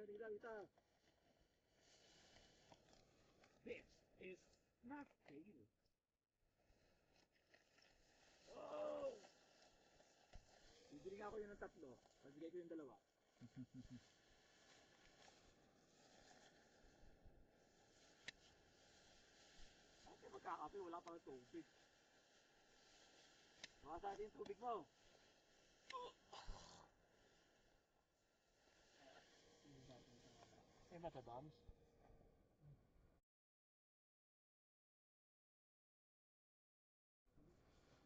Manila, ita. This is not fair. Oh! Bibili nga ako yun ng 3. Pabigay ko yung 2. Bakit magkakape? Wala pang tubig. Baka sa atin yung tubig mo. Eh, matadams.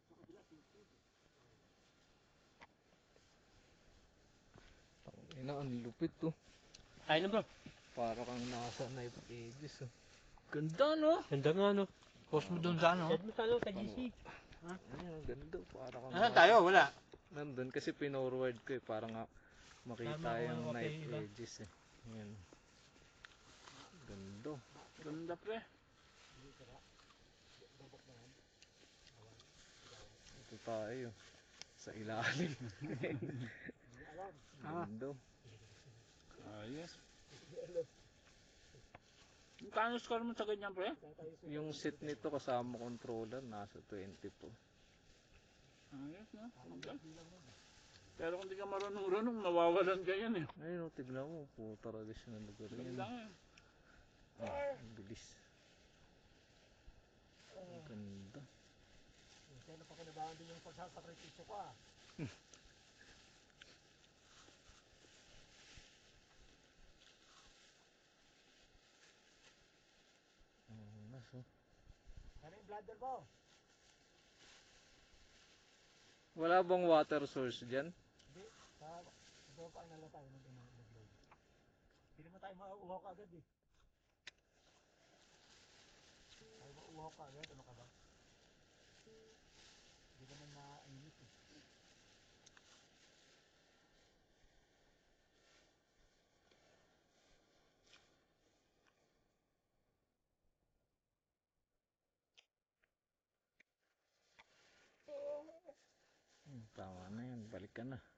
Sa kabila, tubig. Ina, ang lupit to. Ay na bro. Para kang nasa knife edges. Ganda no? Ganda nga no. Post mo dun sa ano? Edmo sa ano, sa GC. Ay, ang ganda. Para kang Nasaan tayo? Wala. nandun kasi pinorward ko eh. Para nga makita Tama ko yung yung knife kape, iba. edges eh. Yan. Ganda. Ganda pre. Ito tayo. Sa ilalim. Ganda. Ayos. Kano score mo sa ganyan pre? Yung seat nito kasama controller nasa 20 po. Ayos no? Ganda. Pero kung di ka marunong-runong, mawawalan ka yan eh. Ayun, tignan mo. Puta ragis na lugar yan. Ganda nga. Ang bilis. Ang ganda. Kaya napakinabangan din yung pagsasakripisyo ko ah. Mas oh. Ano yung bladder mo? Wala bang water source dyan? Hindi. Sa pa ang nalatay ng nag-load. Hindi naman tayo mauuhaw ka agad eh. Tayo mauuhaw ka agad. Ano ka ba? Hindi naman na-init eh. Tama na yan. Balik ka na.